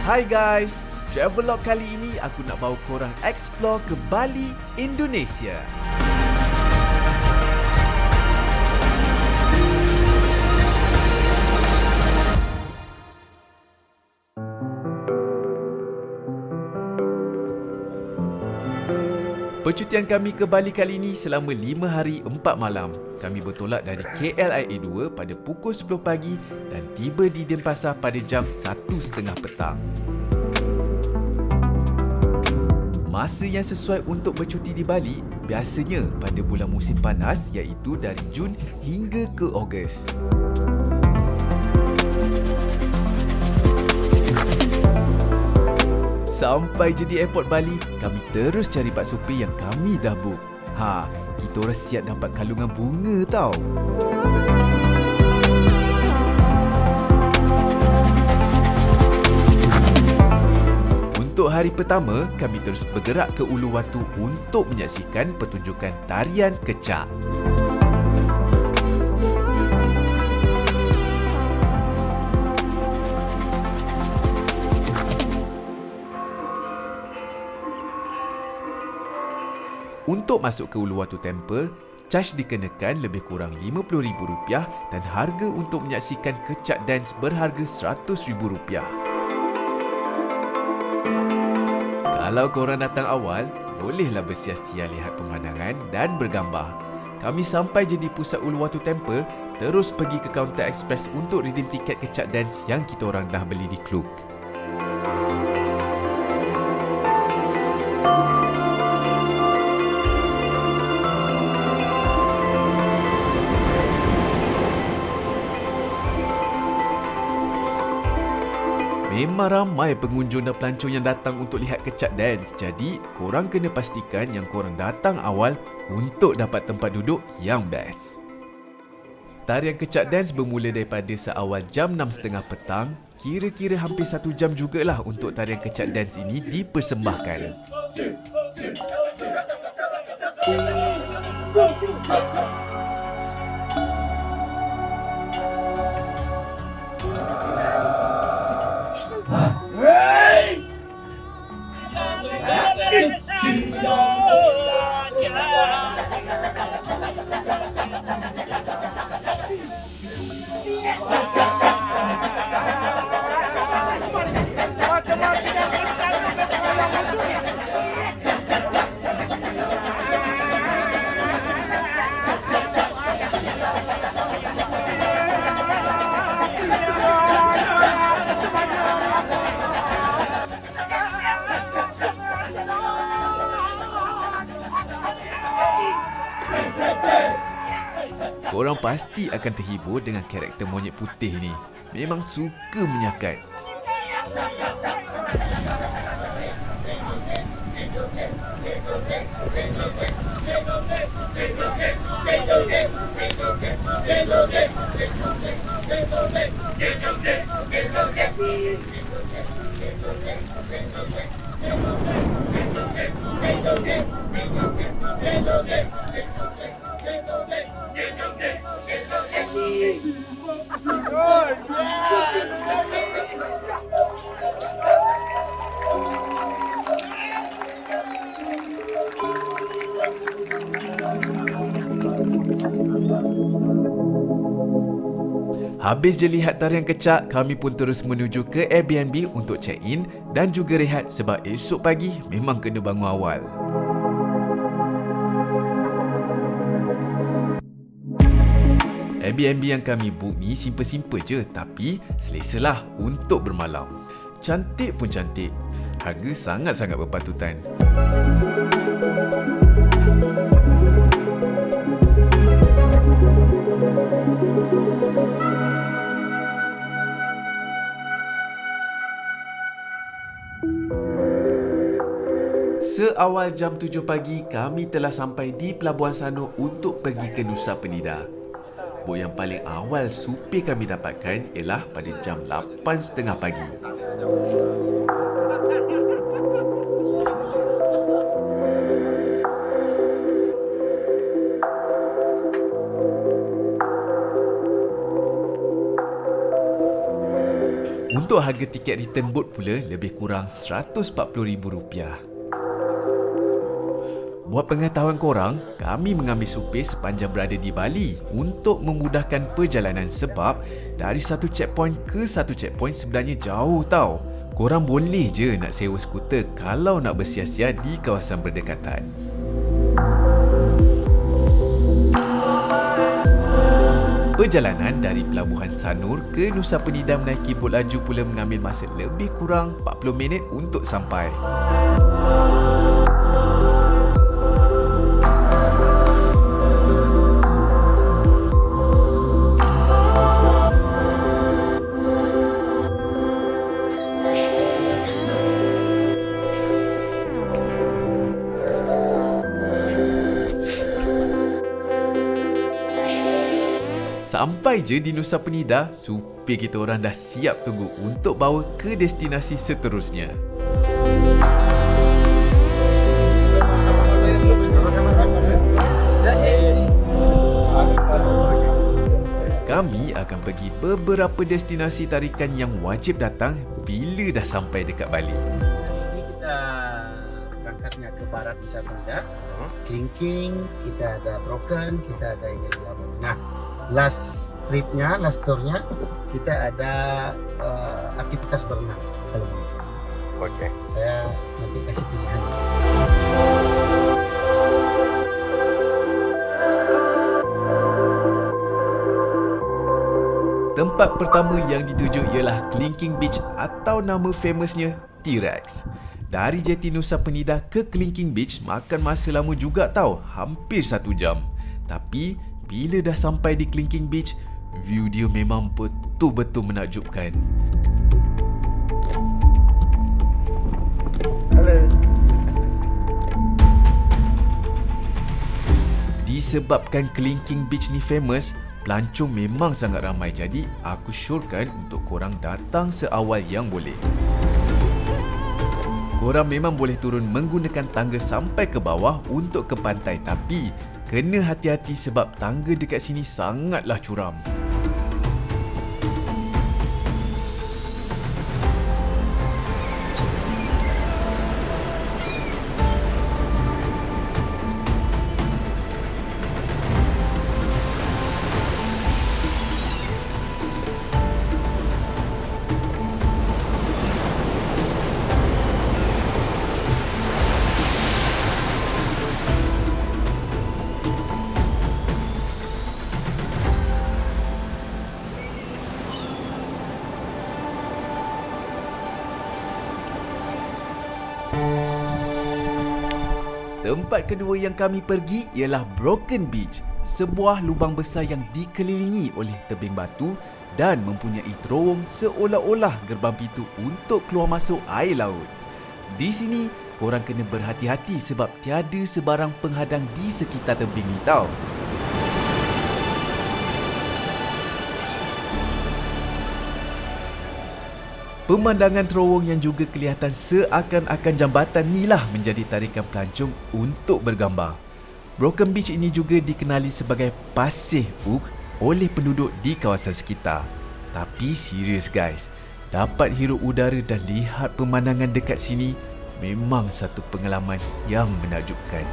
Hai guys, Travelog kali ini aku nak bawa korang explore ke Bali, Indonesia. Percutian kami ke Bali kali ini selama 5 hari 4 malam. Kami bertolak dari KLIA 2 pada pukul 10 pagi dan tiba di Denpasar pada jam 1.30 petang. Masa yang sesuai untuk bercuti di Bali biasanya pada bulan musim panas iaitu dari Jun hingga ke Ogos. Sampai je di airport Bali, kami terus cari pak supir yang kami dah book. Kita orang siap dapat kalungan bunga tau. Untuk hari pertama, kami terus bergerak ke Uluwatu untuk menyaksikan pertunjukan tarian kecak. Untuk masuk ke Uluwatu Temple, caj dikenakan lebih kurang RM50,000 dan harga untuk menyaksikan kecak dance berharga RM100,000. Kalau korang datang awal, bolehlah bersia-sia lihat pemandangan dan bergambar. Kami sampai je di pusat Uluwatu Temple, terus pergi ke kaunter ekspres untuk redeem tiket kecak dance yang kita orang dah beli di Klook. Memang ramai pengunjung dan pelancong yang datang untuk lihat kecak dance. Jadi, korang kena pastikan yang korang datang awal untuk dapat tempat duduk yang best. Tarian kecak dance bermula daripada seawal jam 6.30 petang. Kira-kira hampir 1 jam jugalah untuk tarian kecak dance ini dipersembahkan. Korang pasti akan terhibur dengan karakter monyet putih ni. Memang suka menyakat. Habis je lihat tarian kecak, kami pun terus menuju ke Airbnb untuk check-in dan juga rehat sebab esok pagi memang kena bangun awal. Airbnb yang kami book ni simple-simple je tapi selesalah untuk bermalam. Cantik pun cantik. Harga sangat-sangat berpatutan. Seawal jam 7 pagi, kami telah sampai di Pelabuhan Sanur untuk pergi ke Nusa Penida. Bot yang paling awal supir kami dapatkan ialah pada jam 8.30 pagi. Untuk harga tiket return boat pula lebih kurang RM140,000. Buat pengetahuan korang, kami mengambil supir sepanjang berada di Bali untuk memudahkan perjalanan sebab dari satu checkpoint ke satu checkpoint sebenarnya jauh tau. Korang boleh je nak sewa skuter kalau nak bersiar-siar di kawasan berdekatan. Perjalanan dari Pelabuhan Sanur ke Nusa Penida menaiki bot laju pula mengambil masa lebih kurang 40 minit untuk sampai. Sampai je di Nusa Penida, supir kita orang dah siap tunggu untuk bawa ke destinasi seterusnya. Kami akan pergi beberapa destinasi tarikan yang wajib datang bila dah sampai dekat Bali. Ini kita berangkatnya ke barat Nusa Penida, Kelingking, kita ada Broken, kita ada Angels Bilabong. Nah, last tripnya, last tournya kita ada aktivitas berenang. Okey. Saya nanti kasih pilihan. Tempat pertama yang dituju ialah Kelingking Beach atau nama famousnya T-Rex. Dari jeti Nusa Penida ke Kelingking Beach makan masa lama juga tau, hampir 1 jam. Tapi bila dah sampai di Kelingking Beach, view dia memang betul-betul menakjubkan. Halo. Disebabkan Kelingking Beach ni famous, pelancong memang sangat ramai, jadi aku syorkan untuk korang datang seawal yang boleh. Korang memang boleh turun menggunakan tangga sampai ke bawah untuk ke pantai, tapi kena hati-hati sebab tangga dekat sini sangatlah curam. Tempat kedua yang kami pergi ialah Broken Beach, sebuah lubang besar yang dikelilingi oleh tebing batu dan mempunyai terowong seolah-olah gerbang pintu untuk keluar masuk air laut. Di sini, korang kena berhati-hati sebab tiada sebarang penghadang di sekitar tebing ni tau. Pemandangan terowong yang juga kelihatan seakan-akan jambatan ni lah menjadi tarikan pelancong untuk bergambar. Broken Beach ini juga dikenali sebagai Pasir Oak oleh penduduk di kawasan sekitar. Tapi serius guys, dapat hirup udara dan lihat pemandangan dekat sini memang satu pengalaman yang menakjubkan.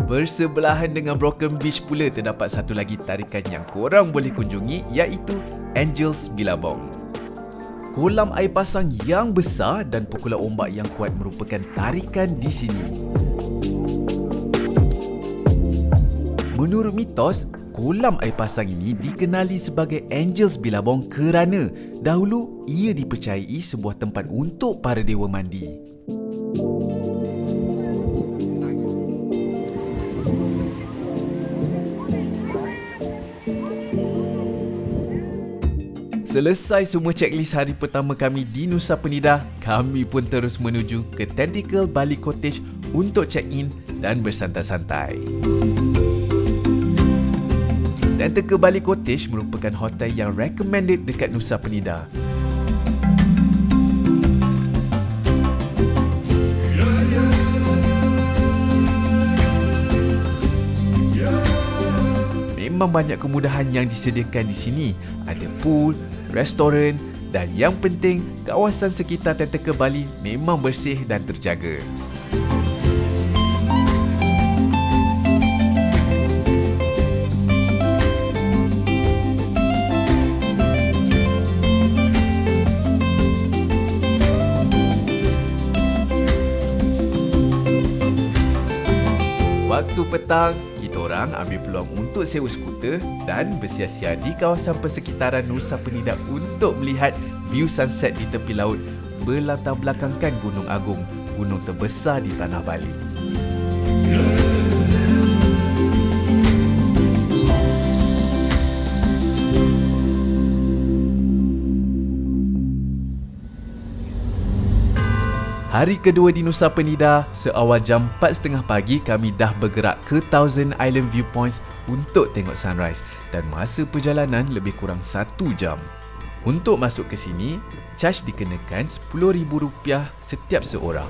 Bersebelahan dengan Broken Beach pula terdapat satu lagi tarikan yang korang boleh kunjungi, iaitu Angels Bilabong. Kolam air pasang yang besar dan pukulan ombak yang kuat merupakan tarikan di sini. Menurut mitos, kolam air pasang ini dikenali sebagai Angels Bilabong kerana dahulu ia dipercayai sebuah tempat untuk para dewa mandi. Selesai semua checklist hari pertama kami di Nusa Penida, kami pun terus menuju ke Tentacle Bali Cottage untuk check-in dan bersantai-santai. Tentacle Bali Cottage merupakan hotel yang recommended dekat Nusa Penida. Memang banyak kemudahan yang disediakan di sini. Ada pool, restoran dan yang penting, kawasan sekitar Tentacle Bali memang bersih dan terjaga. Waktu petang, kita orang ambil peluang untuk sewa skuter dan bersiar-siar di kawasan persekitaran Nusa Penida untuk melihat view sunset di tepi laut berlatar belakangkan Gunung Agung, gunung terbesar di tanah Bali. Hari kedua di Nusa Penida, seawal jam 4.30 pagi kami dah bergerak ke Thousand Island Viewpoints untuk tengok sunrise dan masa perjalanan lebih kurang 1 jam. Untuk masuk ke sini, charge dikenakan RM10,000 setiap seorang.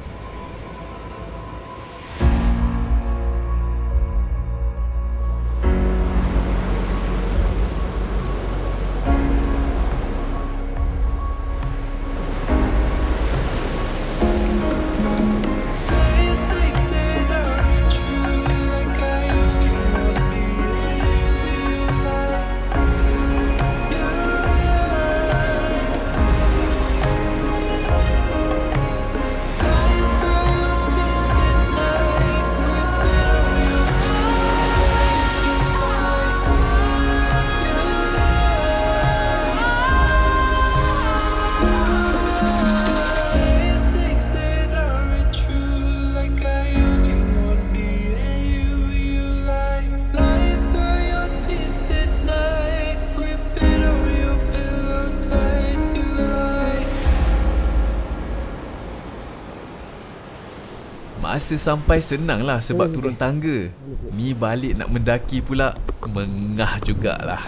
Masa sampai senanglah sebab turun tangga. Mi balik nak mendaki pula, mengah jugalah.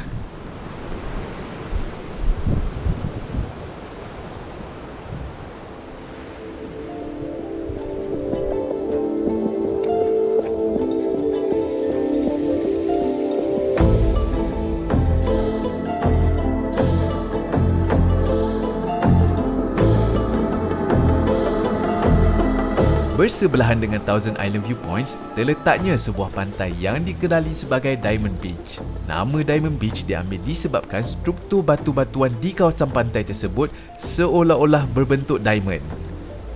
Bersebelahan dengan Thousand Island Viewpoints, terletaknya sebuah pantai yang dikenali sebagai Diamond Beach. Nama Diamond Beach diambil disebabkan struktur batu-batuan di kawasan pantai tersebut seolah-olah berbentuk diamond.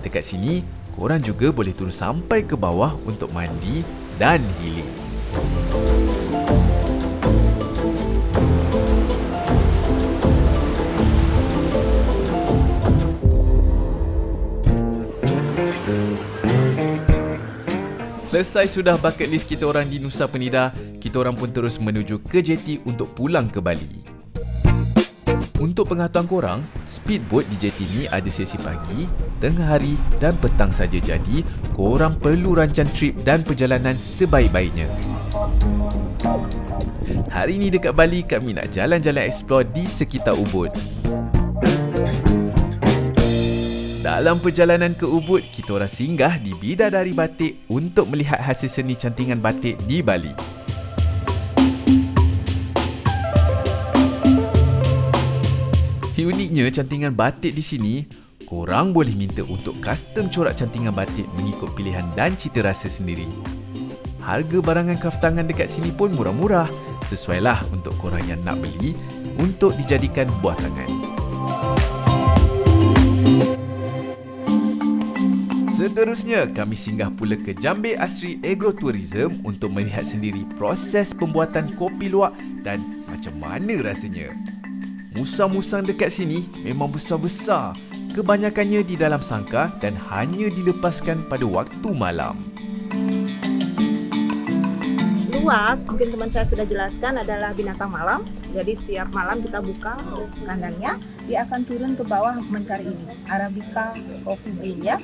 Dekat sini, korang juga boleh turun sampai ke bawah untuk mandi dan healing. Selesai sudah bucket list kita orang di Nusa Penida, kita orang pun terus menuju ke jeti untuk pulang ke Bali. Untuk pengetahuan korang, speedboat di jeti ni ada sesi pagi, tengah hari dan petang saja, jadi korang perlu rancang trip dan perjalanan sebaik-baiknya. Hari ni dekat Bali, kami nak jalan-jalan explore di sekitar Ubud. Dalam perjalanan ke Ubud, kita orang singgah di Bidadari Batik untuk melihat hasil seni cantingan batik di Bali. Uniknya cantingan batik di sini, korang boleh minta untuk custom corak cantingan batik mengikut pilihan dan cita rasa sendiri. Harga barangan kraftangan dekat sini pun murah-murah, sesuailah untuk korang yang nak beli untuk dijadikan buah tangan. Seterusnya, kami singgah pula ke Jambe Asri Agrotourism untuk melihat sendiri proses pembuatan kopi luwak dan macam mana rasanya. Musang-musang dekat sini memang besar-besar. Kebanyakannya di dalam sangkar dan hanya dilepaskan pada waktu malam. luwak, mungkin teman saya sudah jelaskan, adalah binatang malam. Jadi setiap malam kita buka kandangnya, dia akan turun ke bawah mencari ini, Arabica coffee bean ya.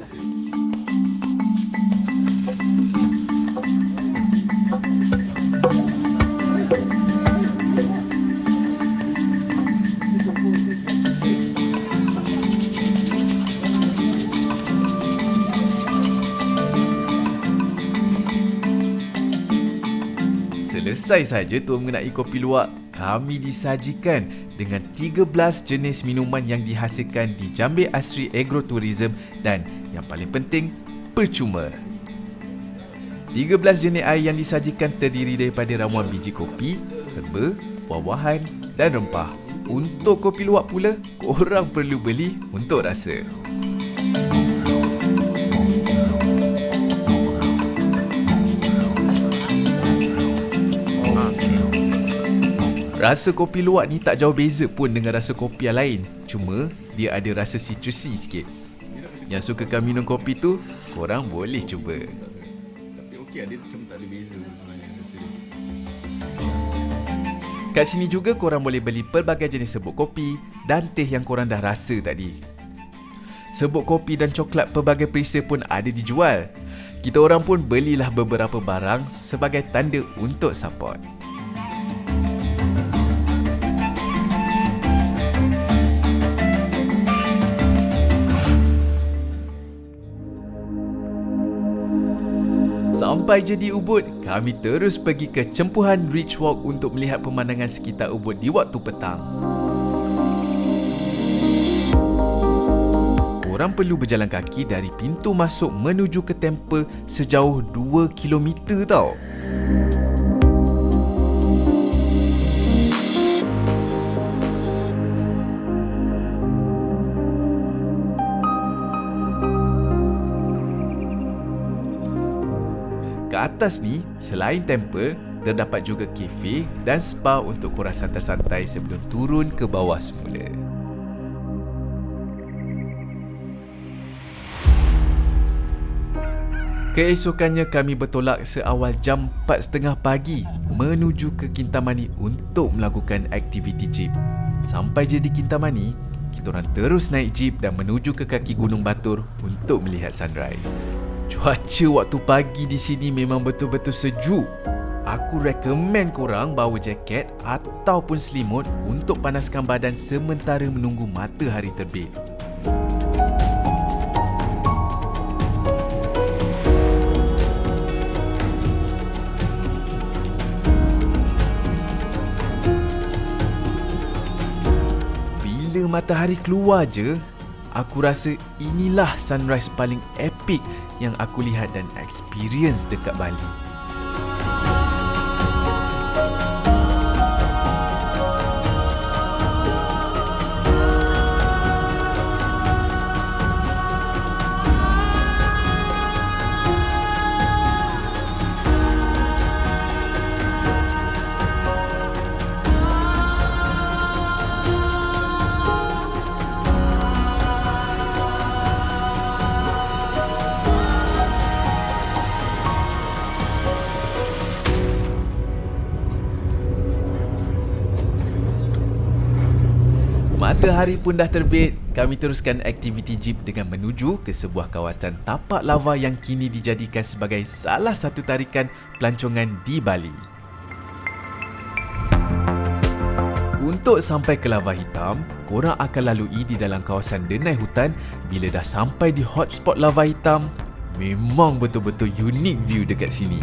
Selesai saja tuan mengenai kopi luwak, kami disajikan dengan 13 jenis minuman yang dihasilkan di Jambil Asri Agrotourism dan yang paling penting, percuma. 13 jenis air yang disajikan terdiri daripada ramuan biji kopi, herba, buah-buahan dan rempah. Untuk kopi luwak pula, korang perlu beli untuk rasa. Rasa kopi luwak ni tak jauh beza pun dengan rasa kopi yang lain. Cuma, dia ada rasa citrusy sikit. Yang sukakan minum kopi tu, korang boleh cuba. Tapi okey, dia macam tak ada beza sebenarnya rasa dia. Kat sini juga korang boleh beli pelbagai jenis serbuk kopi dan teh yang korang dah rasa tadi. Serbuk kopi dan coklat pelbagai perisa pun ada dijual. Kita orang pun belilah beberapa barang sebagai tanda untuk support. Sampai je di Ubud, kami terus pergi ke Cempuhan Ridge Walk untuk melihat pemandangan sekitar Ubud di waktu petang. Korang perlu berjalan kaki dari pintu masuk menuju ke temple sejauh 2 km tau. Ke atas ni, selain temple, terdapat juga kafe dan spa untuk korang santai-santai sebelum turun ke bawah semula. Keesokannya kami bertolak seawal jam 4.30 pagi menuju ke Kintamani untuk melakukan aktiviti jeep. Sampai je di Kintamani, kita orang terus naik jeep dan menuju ke kaki Gunung Batur untuk melihat sunrise. Cuaca waktu pagi di sini memang betul-betul sejuk. Aku rekomen korang bawa jaket ataupun selimut untuk panaskan badan sementara menunggu matahari terbit. Bila matahari keluar je, aku rasa inilah sunrise paling epic yang aku lihat dan experience dekat Bali. Matahari pun dah terbit, kami teruskan aktiviti jeep dengan menuju ke sebuah kawasan tapak lava yang kini dijadikan sebagai salah satu tarikan pelancongan di Bali. Untuk sampai ke lava hitam, korang akan lalui di dalam kawasan denai hutan. Bila dah sampai di hotspot lava hitam, memang betul-betul unik view dekat sini.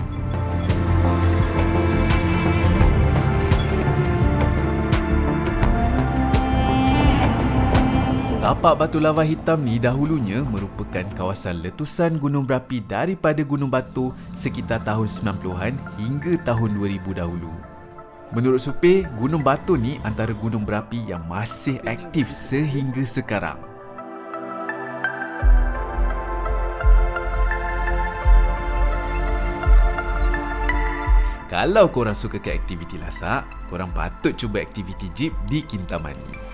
Tapak batu lava hitam ni dahulunya merupakan kawasan letusan gunung berapi daripada Gunung Batur sekitar tahun 90-an hingga tahun 2000 dahulu. Menurut supir, Gunung Batur ni antara gunung berapi yang masih aktif sehingga sekarang. Kalau korang suka ke aktiviti lasak, korang patut cuba aktiviti jeep di Kintamani.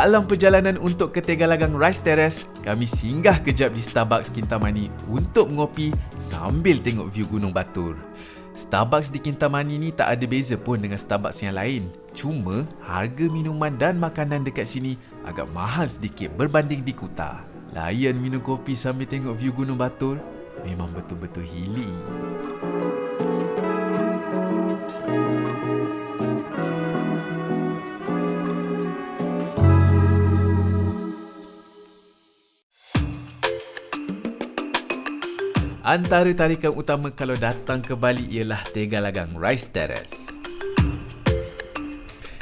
Dalam perjalanan untuk ke Tegalagang Rice Terrace, kami singgah kejap di Starbucks Kintamani untuk mengopi sambil tengok view Gunung Batur. Starbucks di Kintamani ni tak ada beza pun dengan Starbucks yang lain. Cuma harga minuman dan makanan dekat sini agak mahal sedikit berbanding di Kuta. Layan minum kopi sambil tengok view Gunung Batur memang betul-betul healing. Antara tarikan utama kalau datang ke Bali ialah Tegalagang Rice Terrace.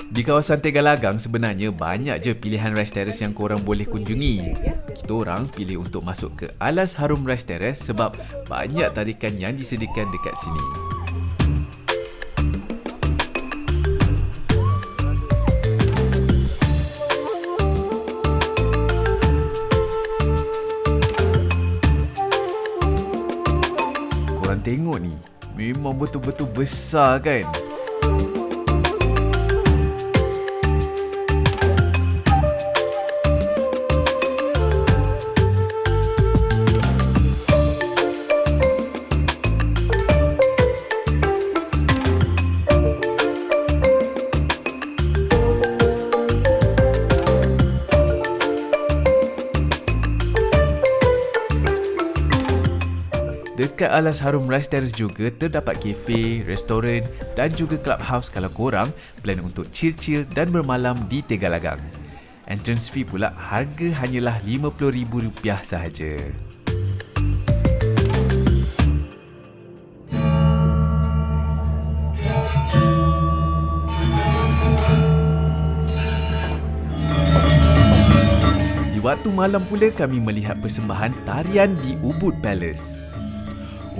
Di kawasan Tegalagang sebenarnya banyak je pilihan Rice Terrace yang korang boleh kunjungi. Kita orang pilih untuk masuk ke Alas Harum Rice Terrace sebab banyak tarikan yang disediakan dekat sini. Korang tengok ni, memang betul-betul besar kan? Dekat Alas Harum Rice Terrace juga terdapat kafe, restoran dan juga clubhouse kalau korang plan untuk chill-chill dan bermalam di Tegalagang. Entrance fee pula harga hanyalah RM50,000 sahaja. Di waktu malam pula kami melihat persembahan tarian di Ubud Palace.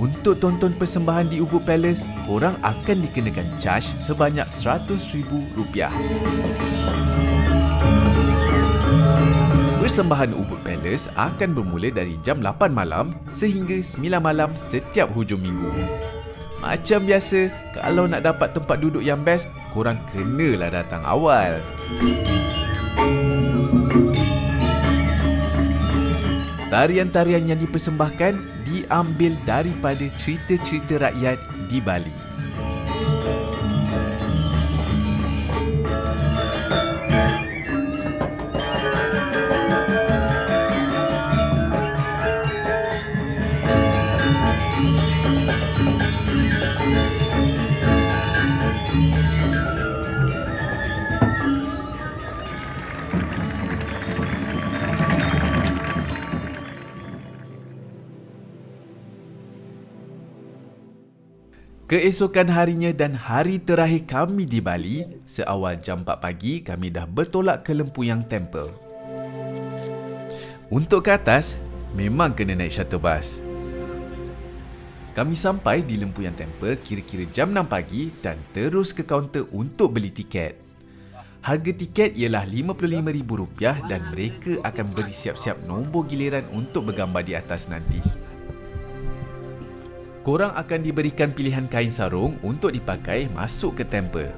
Untuk tonton persembahan di Ubud Palace, korang akan dikenakan charge sebanyak RM100,000. Persembahan Ubud Palace akan bermula dari jam 8 malam sehingga 9 malam setiap hujung minggu. Macam biasa, kalau nak dapat tempat duduk yang best, korang kenalah datang awal. Tarian-tarian yang dipersembahkan diambil daripada cerita-cerita rakyat di Bali. Keesokan harinya dan hari terakhir kami di Bali, seawal jam 4 pagi kami dah bertolak ke Lempuyang Temple. Untuk ke atas, memang kena naik shuttle bus. Kami sampai di Lempuyang Temple kira-kira jam 6 pagi dan terus ke kaunter untuk beli tiket. Harga tiket ialah RM55,000 dan mereka akan beri siap-siap nombor giliran untuk bergambar di atas nanti. Korang akan diberikan pilihan kain sarung untuk dipakai masuk ke temple.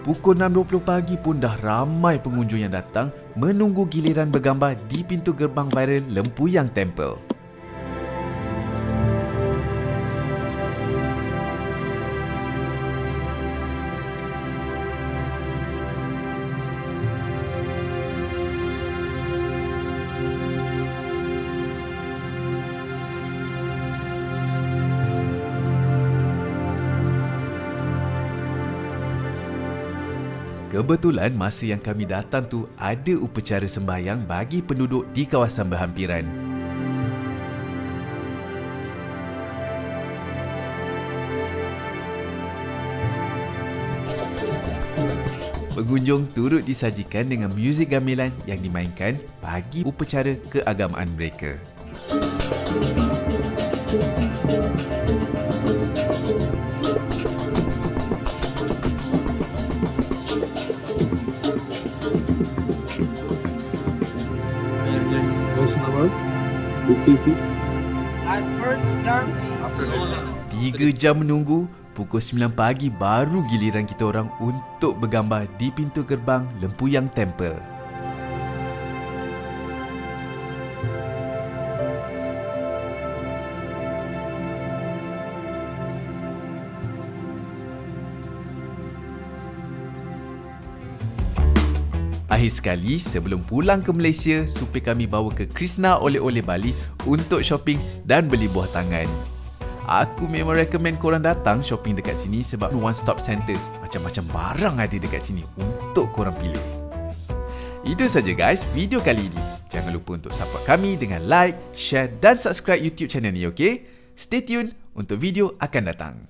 Pukul 6.20 pagi pun dah ramai pengunjung yang datang menunggu giliran bergambar di pintu gerbang viral Lempuyang Temple. Kebetulan masa yang kami datang tu ada upacara sembahyang bagi penduduk di kawasan berhampiran. Pengunjung turut disajikan dengan muzik gamelan yang dimainkan bagi upacara keagamaan mereka. Last first jump. 3 jam menunggu, pukul 9 pagi baru giliran kita orang untuk bergambar di pintu gerbang Lempuyang Temple. Akhir sekali, sebelum pulang ke Malaysia, supir kami bawa ke Krishna Oleh-Oleh Bali untuk shopping dan beli buah tangan. Aku memang recommend korang datang shopping dekat sini sebab one stop centers. Macam-macam barang ada dekat sini untuk korang pilih. Itu saja guys video kali ini. Jangan lupa untuk support kami dengan like, share dan subscribe YouTube channel ni, okay? Stay tune untuk video akan datang.